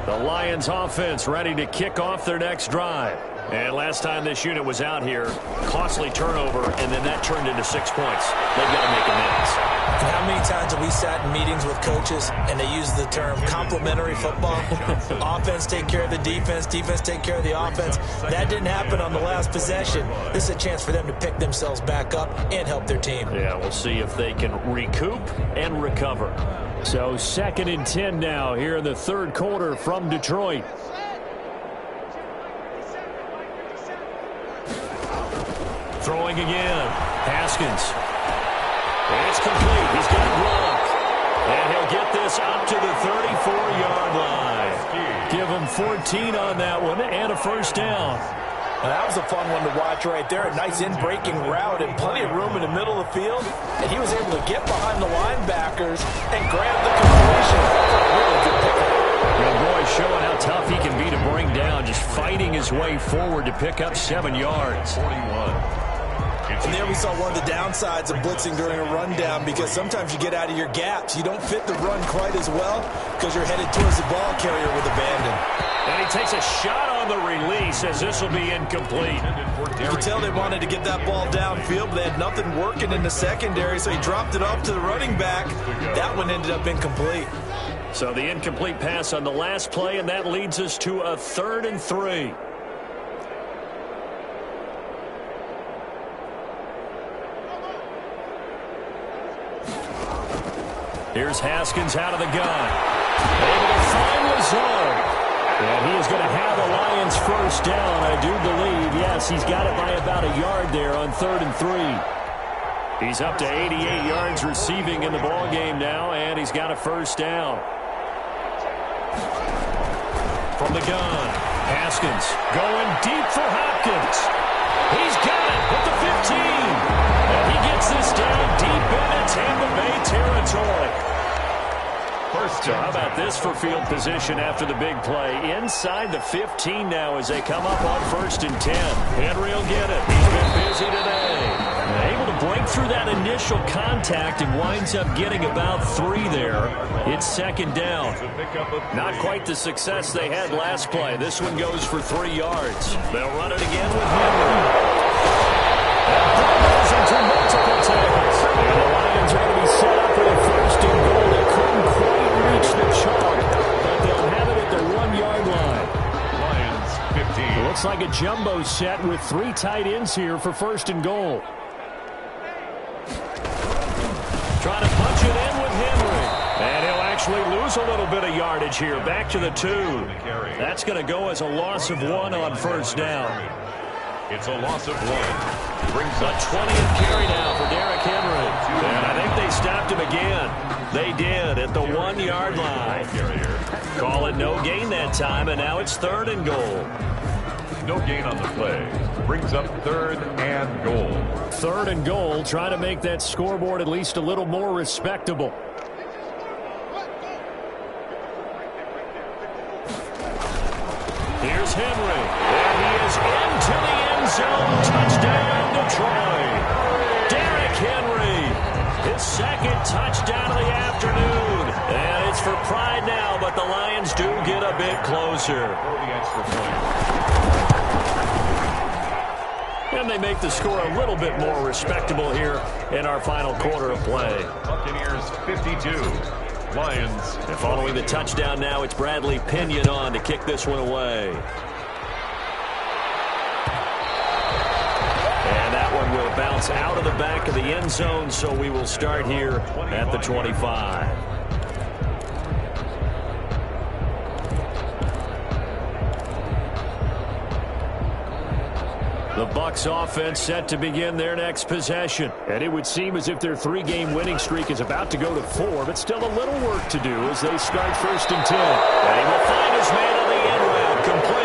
The Lions offense ready to kick off their next drive. And last time this unit was out here, costly turnover, and then that turned into 6 points. They've got to make amends. And how many times have we sat in meetings with coaches and they use the term complementary football? Offense take care of the defense, defense take care of the offense. That didn't happen on the last possession. This is a chance for them to pick themselves back up and help their team. Yeah, we'll see if they can recoup and recover. So 2nd and 10 now here in the third quarter from Detroit. Throwing again. Haskins. It's complete. He's got it blocked. And he'll get this up to the 34-yard line. Give him 14 on that one and a first down. Now, that was a fun one to watch right there. A nice in-breaking route and plenty of room in the middle of the field. And he was able to get behind the linebackers and grab the completion. Really good pickup. Young boy showing how tough he can be to bring down, just fighting his way forward to pick up 7 yards. 41. And there we saw one of the downsides of blitzing during a rundown, because sometimes you get out of your gaps. You don't fit the run quite as well because you're headed towards the ball carrier with abandon. And he takes a shot on the release as this will be incomplete. You could tell they wanted to get that ball downfield, but they had nothing working in the secondary, so he dropped it off to the running back. That one ended up incomplete. So the incomplete pass on the last play, and that leads us to a 3rd and 3. Here's Haskins out of the gun. Able to find Lazard. And he is going to have the Lions first down, I do believe. Yes, he's got it by about a yard there on 3rd and 3. He's up to 88 yards receiving in the ballgame now, and he's got a first down. From the gun, Haskins going deep for Hopkins. He's got it at the 15. And he gets this down deep into Tampa Bay territory. So how about this for field position after the big play? Inside the 15 now as they come up on 1st and 10. Henry will get it. He's been busy today. Able to break through that initial contact and winds up getting about 3 there. It's 2nd down. Not quite the success they had last play. This one goes for 3 yards. They'll run it again with Henry. Into multiple tackles. And the Lions are going to be set up for the 1st and goal. They couldn't quite reach the chalk, but they'll have it at the 1-yard line. Lions 15. Looks like a jumbo set with 3 tight ends here for 1st and goal. Trying to punch it in with Henry. And he'll actually lose a little bit of yardage here. Back to the 2. That's going to go as a loss of 1 on 1st down. It's a loss of 1. Brings a up 20th carry now for Derrick Henry. And I think they stopped him again. They did at the 1-yard line. Call it no gain that time, and now it's 3rd and goal. No gain on the play. Brings up 3rd and goal. 3rd and goal, trying to make that scoreboard at least a little more respectable. Here's Henry. And he is into the end zone. Touchdown, Detroit. Derrick Henry, his 2nd touchdown of the afternoon. And it's for pride now, but the Lions do get a bit closer. And they make the score a little bit more respectable here in our final quarter of play. Buccaneers 52. Lions. And following the touchdown now, it's Bradley Pinion on to kick this one away. And that one will bounce out of the back of the end zone, so we will start here at the 25. The Bucs offense set to begin their next possession. And it would seem as if their 3-game winning streak is about to go to 4, but still a little work to do as they start 1st and 10. And he will find his man on the end route. Complete.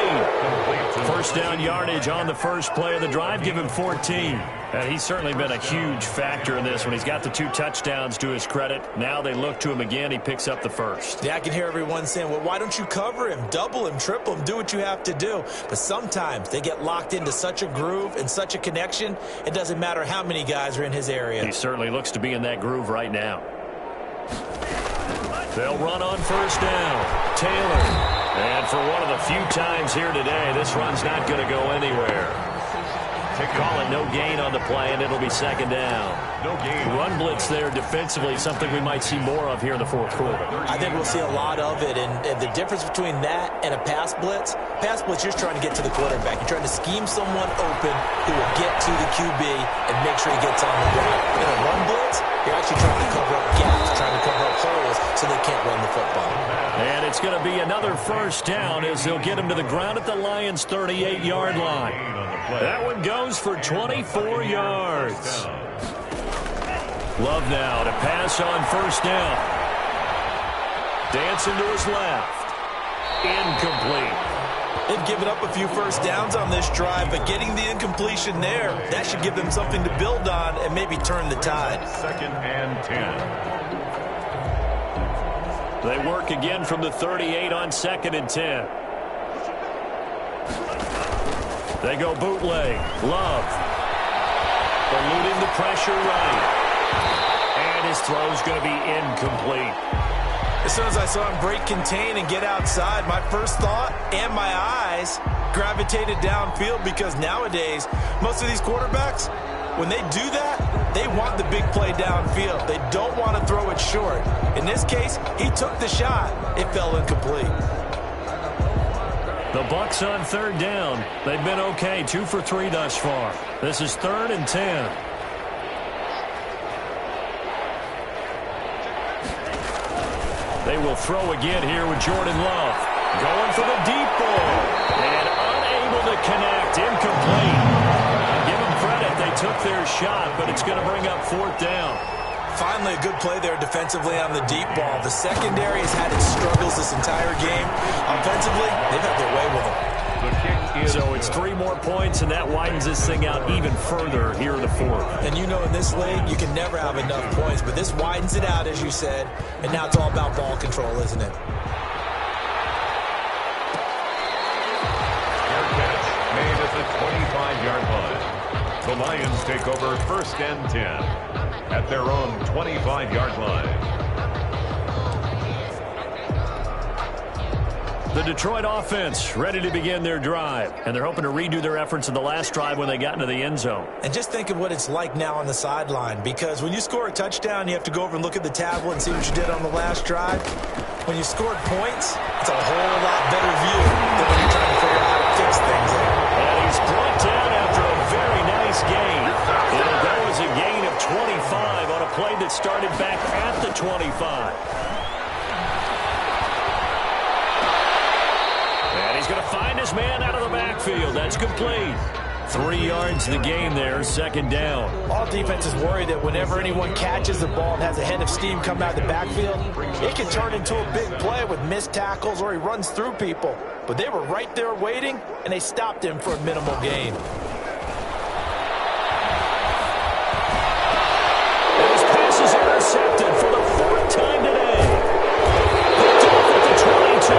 First down yardage on the first play of the drive. Give him 14. And he's certainly been a huge factor in this one. He's got the 2 touchdowns to his credit. Now they look to him again. He picks up the first. Yeah, I can hear everyone saying, well, why don't you cover him, double him, triple him, do what you have to do. But sometimes they get locked into such a groove and such a connection, it doesn't matter how many guys are in his area. He certainly looks to be in that groove right now. They'll run on first down. Taylor. And for one of the few times here today, this run's not going to go anywhere. Call it no gain on the play, and it'll be second down. No gain. Run blitz there defensively, something we might see more of here in the fourth quarter. I think we'll see a lot of it, and the difference between that and a pass blitz, you're trying to get to the quarterback. You're trying to scheme someone open who will get to the QB and make sure he gets on the ground. In a run blitz, you're actually trying to cover up gaps, trying to cover up holes so they can't run the football. And it's going to be another first down as they'll get him to the ground at the Lions' 38-yard line. That one goes for 24 yards. Love now to pass on first down. Dancing to his left. Incomplete. They've given up a few first downs on this drive, but getting the incompletion there, that should give them something to build on and maybe turn the tide. 2nd and 10. They work again from the 38 on 2nd and 10. They go bootleg. Love. Eluding the pressure right. And his throw's going to be incomplete. As soon as I saw him break contain and get outside, my first thought and my eyes gravitated downfield, because nowadays, most of these quarterbacks, when they do that, they want the big play downfield. They don't want to throw it short. In this case, he took the shot. It fell incomplete. The Bucs on third down. They've been okay, 2 for 3 thus far. This is 3rd and 10. They will throw again here with Jordan Love. Going for the deep ball. And unable to connect. Incomplete. I'll give them credit. They took their shot, but it's going to bring up 4th down. Finally, a good play there defensively on the deep ball. The secondary has had its struggles this entire game. Offensively, they've had their way with them. The kick is So it's 3 more points, and that widens this thing out even further here in the 4th. And you know, in this league, you can never have enough points, but this widens it out, as you said, and now it's all about ball control, isn't it? fair catch made at the 25-yard line. The Lions take over 1st and 10 at their own 25-yard line. The Detroit offense ready to begin their drive, and they're hoping to redo their efforts in the last drive when they got into the end zone. And just think of what it's like now on the sideline, because when you score a touchdown, you have to go over and look at the tablet and see what you did on the last drive. When you scored points, it's a whole lot better view than when you're trying to figure out how to fix things. And he's brought down after a very nice gain. It'll go as a gain of 25 on a play that started back at the 25. And he's going to find his man out of the backfield. That's complete. 3 yards the game there, 2nd down. All defenses worry that whenever anyone catches the ball and has a head of steam come out of the backfield, it can turn into a big play with missed tackles or he runs through people. But they were right there waiting, and they stopped him for a minimal gain. And his pass is intercepted for the 4th time today. Picked off at the 22.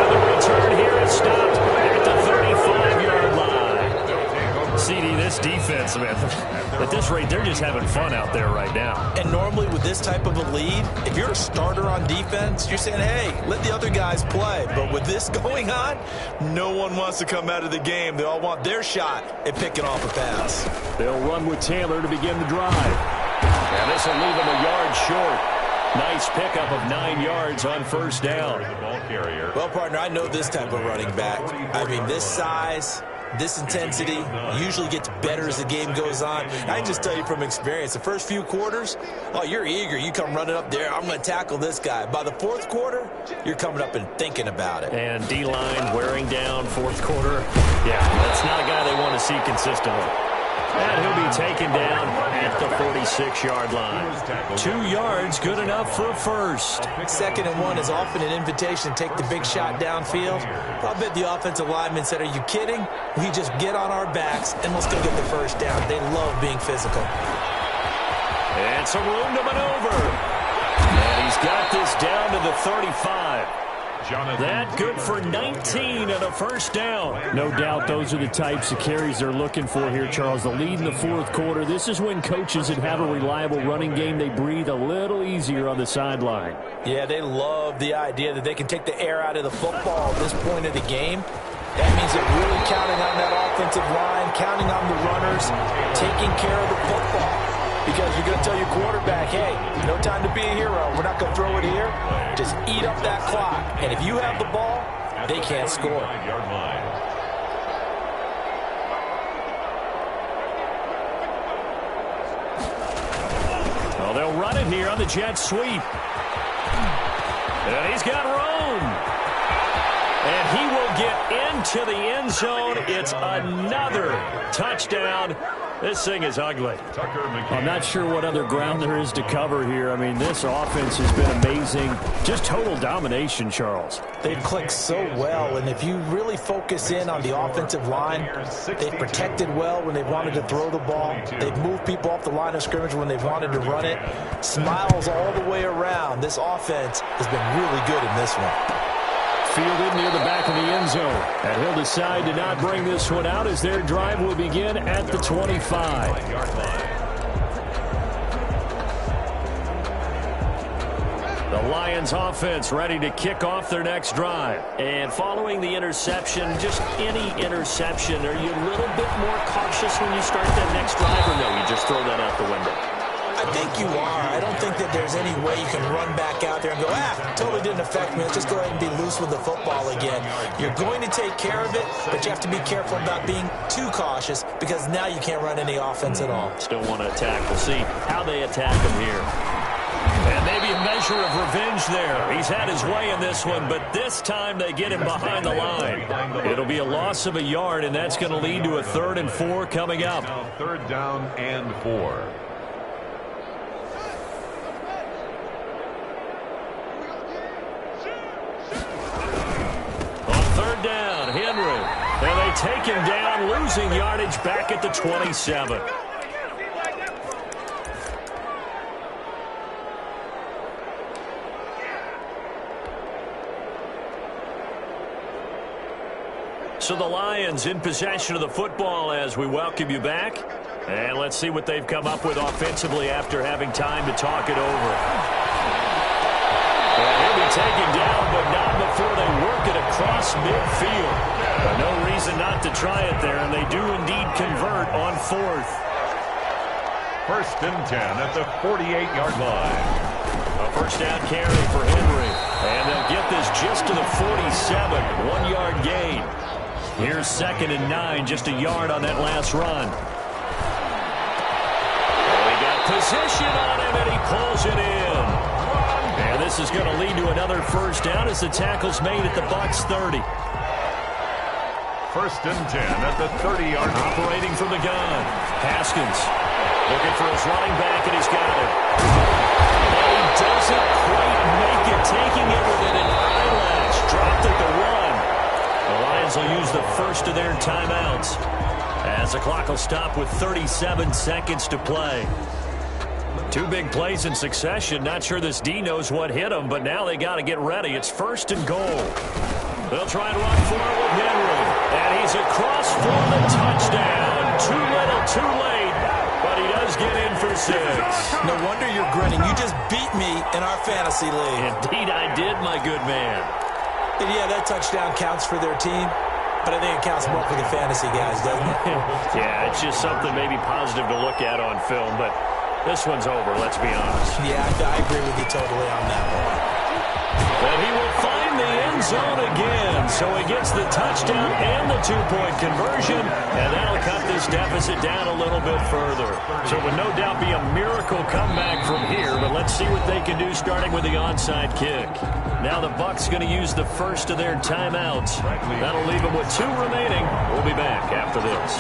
And the return here is stopped at the 35-yard line. CD, this defense, man, at this rate, they're just having fun out there right now. And normally with this type of a lead, if you're a starter on defense, you're saying, hey, let the other guys play. But with this going on, no one wants to come out of the game. They all want their shot at picking off a pass. They'll run with Taylor to begin the drive. And this will leave them a yard short. Nice pickup of 9 yards on first down. The ball carrier. Well, partner, I know this type of running back. I mean, this size, this intensity usually gets better as the game goes on. I can just tell you from experience, the first few quarters, oh, you're eager. You come running up there, I'm going to tackle this guy. By the 4th quarter, you're coming up and thinking about it. And D-line wearing down 4th quarter. Yeah, that's not a guy they want to see consistently. And he'll be taken down at the 46-yard line. 2 yards, good enough for a first. 2nd and 1 is often an invitation to take the big shot downfield. I'll bet the offensive lineman said, are you kidding? We just get on our backs and let's go get the first down. They love being physical. And some room to maneuver. And he's got this down to the 35. That good for 19 and a first down. No doubt those are the types of carries they're looking for here, Charles. The lead in the fourth quarter. This is when coaches that have a reliable running game, they breathe a little easier on the sideline. Yeah, they love the idea that they can take the air out of the football at this point of the game. That means they're really counting on that offensive line, counting on the runners, taking care of the football. Because you're going to tell your quarterback, hey, no time to be a hero. We're not going to throw it here. Just eat up that clock. And if you have the ball, they can't score. Well, they'll run it here on the jet sweep. And he's got room. And he will get into the end zone. It's another touchdown. This thing is ugly. I'm not sure what other ground there is to cover here. I mean, this offense has been amazing. Just total domination, Charles. They've clicked so well, and if you really focus in on the offensive line, they've protected well when they've wanted to throw the ball. They've moved people off the line of scrimmage when they've wanted to run it. Smiles all the way around. This offense has been really good in this one. Fielded near the back of the end zone. And he'll decide to not bring this one out as their drive will begin at the 25. The Lions offense ready to kick off their next drive. And following the interception, just any interception, are you a little bit more cautious when you start that next drive, or no, you just throw that out the window? I think you are. I don't think that there's any way you can run back out there and go, totally didn't affect me. Let's just go ahead and be loose with the football again. You're going to take care of it, but you have to be careful about being too cautious because now you can't run any offense at all. Still want to attack. We'll see how they attack him here. And maybe a measure of revenge there. He's had his way in this one, but this time they get him behind the line. It'll be a loss of a yard, and that's going to lead to a 3rd and 4 coming up. 3rd down and 4. Down, Henry. And they take him down, losing yardage back at the 27. So the Lions in possession of the football as we welcome you back. And let's see what they've come up with offensively after having time to talk it over. He'll be taken down, but not before they work it across midfield. No reason not to try it there, and they do indeed convert on 4th. 1st and 10 at the 48-yard line. A first down carry for Henry. And they'll get this just to the 47, 1-yard gain. Here's 2nd and 9, just a yard on that last run. He got position on him, and he pulls it in. And this is going to lead to another first down as the tackle's made at the Bucs 30. 1st and 10 at the 30-yard line. Operating from the gun. Haskins looking for his running back, and he's got it. And he doesn't quite make it, taking it within an eyelash. Dropped at the 1. The Lions will use the first of their timeouts as the clock will stop with 37 seconds to play. 2 big plays in succession. Not sure this D knows what hit him, but now they got to get ready. It's 1st and goal. They'll try and run for it with Henry. And he's across for the touchdown. Too little, too late, but he does get in for 6. No wonder you're grinning. You just beat me in our fantasy league. Indeed I did, my good man. And yeah, that touchdown counts for their team, but I think it counts more for the fantasy guys, doesn't it? Yeah, it's just something maybe positive to look at on film, but this one's over, let's be honest. Yeah, I agree with you totally on that one. And he will find the end zone again. So he gets the touchdown and the 2-point conversion, and that'll cut this deficit down a little bit further. So it would no doubt be a miracle comeback from here, but let's see what they can do starting with the onside kick. Now the Bucs going to use the first of their timeouts. That'll leave them with 2 remaining. We'll be back after this.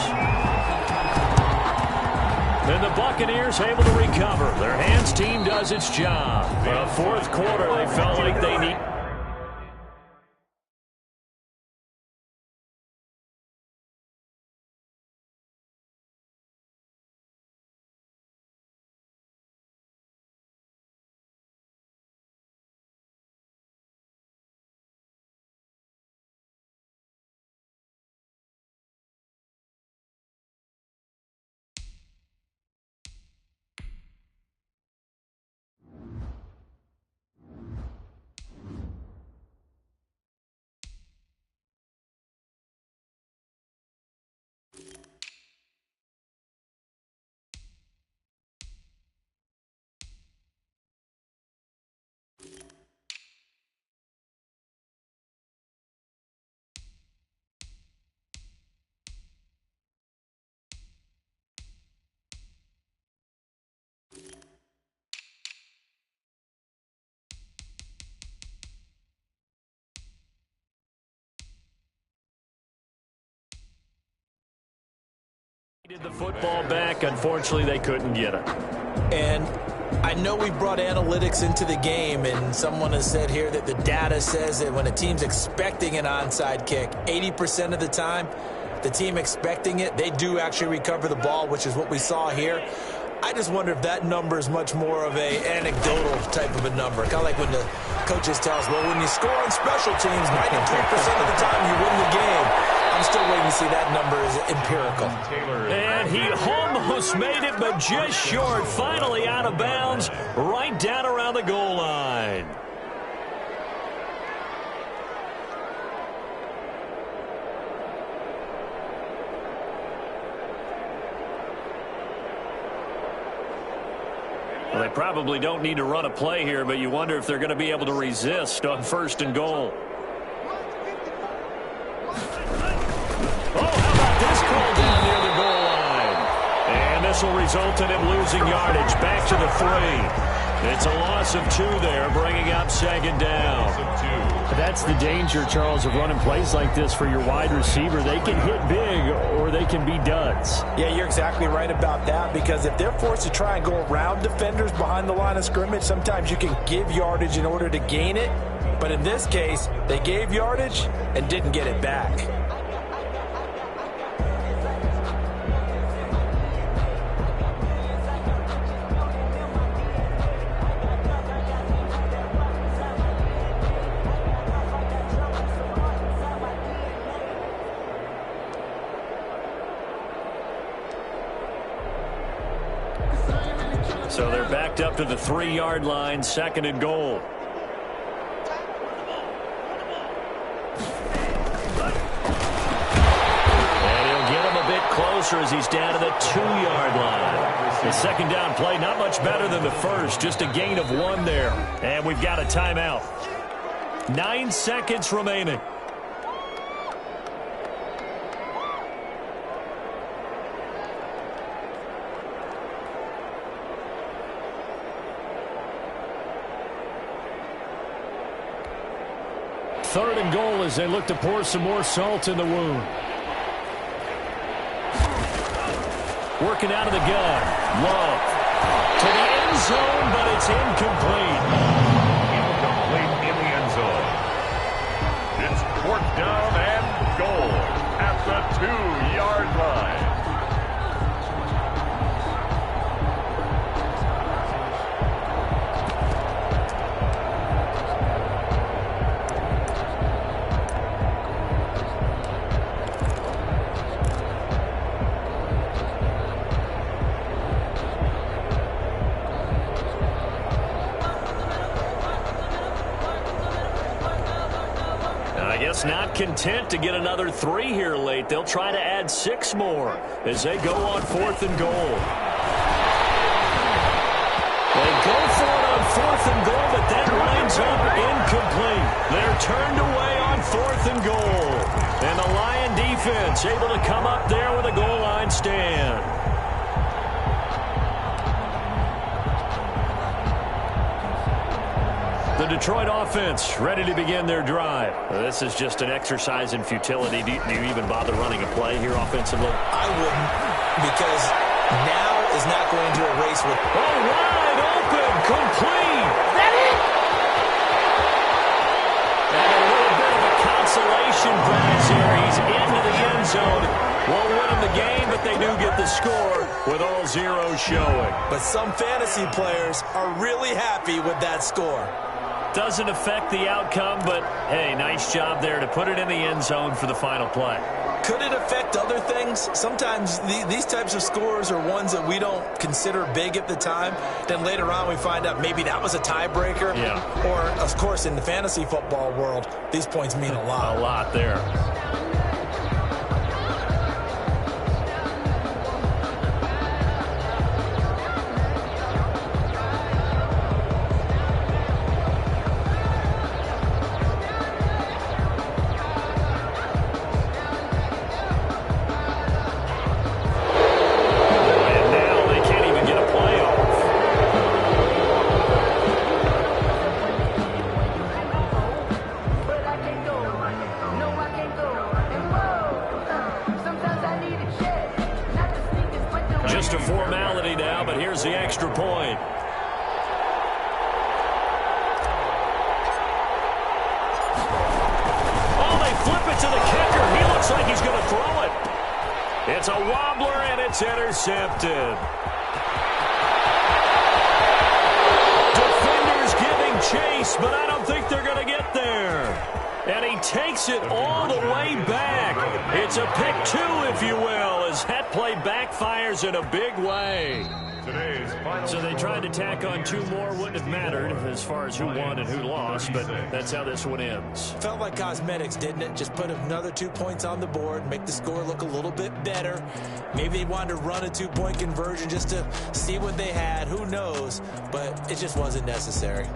And the Buccaneers able to recover. Their hands team does its job. But a 4th quarter, they felt like they need... The football back, unfortunately, they couldn't get it. And I know we brought analytics into the game, and someone has said here that the data says that when a team's expecting an onside kick, 80% of the time, the team expecting it, they do actually recover the ball, which is what we saw here. I just wonder if that number is much more of a anecdotal type of a number. Kind of like when the coaches tell us, well, when you score on special teams, 93% of the time you win the game. I'm still waiting to see that number is empirical. And he almost made it, but just short. Finally out of bounds, right down around the goal line. Well, they probably don't need to run a play here, but you wonder if they're going to be able to resist on 1st and goal. This will result in him losing yardage. Back to the 3. It's a loss of 2 there, bringing up 2nd down. That's the danger, Charles, of running plays like this for your wide receiver. They can hit big or they can be duds. Yeah, you're exactly right about that, because if they're forced to try and go around defenders behind the line of scrimmage, sometimes you can give yardage in order to gain it. But in this case, they gave yardage and didn't get it back. So they're backed up to the 3-yard line, 2nd and goal. And he'll get him a bit closer as he's down to the 2-yard line. The 2nd down play, not much better than the first, just a gain of 1 there. And we've got a timeout. 9 seconds remaining. Third and goal as they look to pour some more salt in the wound. Working out of the gun. Love. To the end zone, but it's incomplete. Incomplete in the end zone. It's 4th down and goal at the 2-yard line. Not content to get another 3 here late. They'll try to add 6 more as they go on 4th and goal. They go for it on 4th and goal, but that winds up incomplete. They're turned away on 4th and goal. And the Lion defense able to come up there with a goal line stand. The Detroit offense ready to begin their drive. This is just an exercise in futility. Do you even bother running a play here offensively? I wouldn't, because now is not going to erase with... Oh, wide open, complete. Is that it? And a little bit of a consolation prize here. He's into the end zone. Won't win them the game, but they do get the score with all zeros showing. But some fantasy players are really happy with that score. Doesn't affect the outcome, but, hey, nice job there to put it in the end zone for the final play. Could it affect other things? Sometimes these types of scores are ones that we don't consider big at the time. Then later on we find out maybe that was a tiebreaker. Yeah. Or, of course, in the fantasy football world, these points mean a lot. A lot there. No, I can't go. just a formality now, but here's the extra point. Oh, they flip it to the kicker. He looks like he's going to throw it. It's a wobbler, and it's intercepted. Defenders giving chase, but I don't think they're going to get there. And he takes it all the way back. It's a pick two, if you will, as that play backfires in a big way. So they tried to tack on two more. Wouldn't have mattered as far as who won and who lost, but that's how this one ends. Felt like cosmetics, didn't it? Just put another 2 points on the board, make the score look a little bit better. Maybe they wanted to run a 2-point conversion just to see what they had. Who knows? But it just wasn't necessary.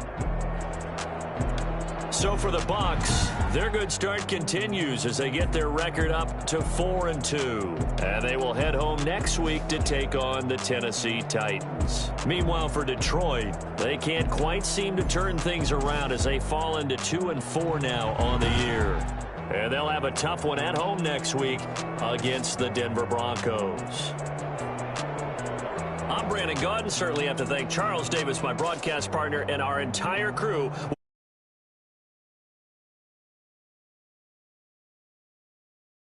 So for the Bucs, their good start continues as they get their record up to 4-2. And they will head home next week to take on the Tennessee Titans. Meanwhile, for Detroit, they can't quite seem to turn things around as they fall into 2-4 now on the year. And they'll have a tough one at home next week against the Denver Broncos. I'm Brandon Gaudin. Certainly have to thank Charles Davis, my broadcast partner, and our entire crew.